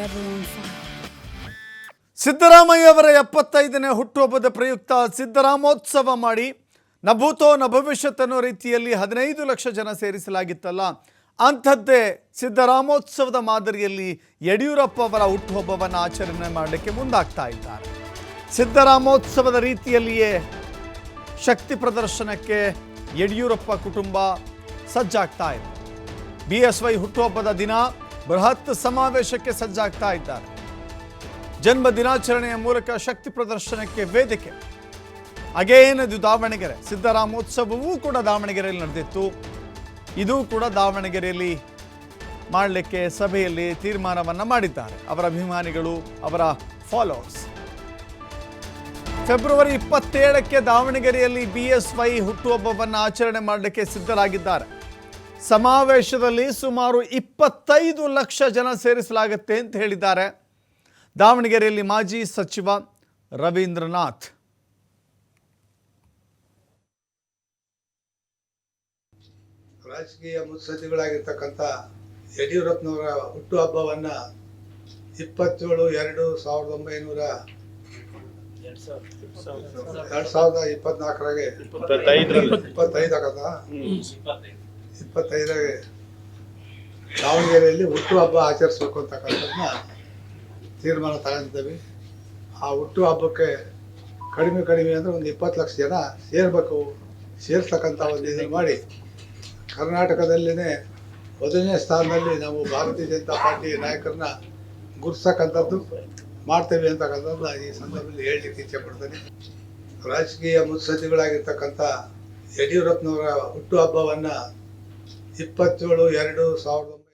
everyone fine. Siddaramaiah ಅವರ 75ನೇ ಹುಟ್ಟುಹಬ್ಬದ ಪ್ರಯುಕ್ತ ಸಿದ್ದರಾಮೋತ್ಸವ ಮಾಡಿ ನಭೂತೋ ನಭವಿಷ್ಯತ್ ಅನ್ನೋ ರೀತಿಯಲ್ಲಿ 15 ಲಕ್ಷ ಜನ ಸೇರಿಸಲಾಗಿತ್ತಲ್ಲ, ಅಂಥದ್ದೇ ಸಿದ್ದರಾಮೋತ್ಸವದ ಮಾದರಿಯಲ್ಲಿ ಯಡಿಯೂರಪ್ಪ ಅವರ ಹುಟ್ಟುಹಬ್ಬವನ್ನು ಆಚರಣೆ ಮಾಡಲಿಕ್ಕೆ ಮುಂದಾಗ್ತಾ ಇದ್ದಾರೆ. ಸಿದ್ದರಾಮೋತ್ಸವದ ರೀತಿಯಲ್ಲಿಯೇ ಶಕ್ತಿ ಪ್ರದರ್ಶನಕ್ಕೆ ಯಡಿಯೂರಪ್ಪ ಕುಟುಂಬ ಸಜ್ಜಾಗ್ತಾ ಇದೆ. BSY ಹುಟ್ಟುಹಬ್ಬದ ದಿನ ಬೃಹತ್ ಸಮಾವೇಶಕ್ಕೆ ಸಜ್ಜಾಗ್ತಾ ಇದ್ದಾರೆ. ಜನ್ಮ ದಿನಾಚರಣೆಯ ಮೂಲಕ ಶಕ್ತಿ ಪ್ರದರ್ಶನಕ್ಕೆ ವೇದಿಕೆ. ಅಗೇನ್ ಇದು ದಾವಣಗೆರೆ. ಸಿದ್ದರಾಮೋತ್ಸವವೂ ಕೂಡ ದಾವಣಗೆರೆಯಲ್ಲಿ ನಡೆದಿತ್ತು. ಇದು ಕೂಡ ದಾವಣಗೆರೆಯಲ್ಲಿ ಮಾಡಲಿಕ್ಕೆ ಸಭೆಯಲ್ಲಿ ತೀರ್ಮಾನವನ್ನು ಮಾಡಿದ್ದಾರೆ ಅವರ ಅಭಿಮಾನಿಗಳು, ಅವರ ಫಾಲೋವರ್ಸ್. ಫೆಬ್ರವರಿ 27ಕ್ಕೆ ದಾವಣಗೆರೆಯಲ್ಲಿ BSY ಹುಟ್ಟುಹಬ್ಬವನ್ನು ಆಚರಣೆ ಮಾಡಲಿಕ್ಕೆ ಸಿದ್ಧರಾಗಿದ್ದಾರೆ. ಸಮಾವೇಶದಲ್ಲಿ ಸುಮಾರು 25 ಲಕ್ಷ ಜನ ಸೇರಿಸಲಾಗುತ್ತೆ ಅಂತ ಹೇಳಿದ್ದಾರೆ ದಾವಣಗೆರೆಯಲ್ಲಿ ಮಾಜಿ ಸಚಿವ ರವೀಂದ್ರನಾಥ್. ರಾಜಕೀಯ ಮುತ್ಸದ್ದಿಗಳಾಗಿರ್ತಕ್ಕಂಥ ಯಡಿಯೂರಪ್ಪನವರ ಹುಟ್ಟುಹಬ್ಬವನ್ನು 25/7/2024 ದಾವಣಗೆರೆಯಲ್ಲಿ ಹುಟ್ಟುಹಬ್ಬ ಆಚರಿಸಬೇಕು ಅಂತಕ್ಕಂಥದ್ದನ್ನ ತೀರ್ಮಾನ ತಗೊಂಡಿದ್ದೀವಿ. ಆ ಹುಟ್ಟುಹಬ್ಬಕ್ಕೆ ಕಡಿಮೆ ಅಂದರೆ ಒಂದು 20 ಲಕ್ಷ ಜನ ಸೇರ್ತಕ್ಕಂಥ ಒಂದು ಇದನ್ನು ಮಾಡಿ ಕರ್ನಾಟಕದಲ್ಲಿನೇ ಮೊದಲನೇ ಸ್ಥಾನದಲ್ಲಿ ನಾವು ಭಾರತೀಯ ಜನತಾ ಪಾರ್ಟಿ ನಾಯಕರನ್ನ ಗುರುತಿಸ್ತಕ್ಕಂಥದ್ದು ಮಾಡ್ತೇವೆ ಅಂತಕ್ಕಂಥದ್ದನ್ನ ಈ ಸಂದರ್ಭದಲ್ಲಿ ಹೇಳಲಿಕ್ಕೆ ಇಚ್ಛೆ ಪಡ್ತೇನೆ. ರಾಜಕೀಯ ಮುತ್ಸದ್ದಿಗಳಾಗಿರ್ತಕ್ಕಂಥ ಯಡಿಯೂರಪ್ಪನವರ ಹುಟ್ಟುಹಬ್ಬವನ್ನು 27/2/2019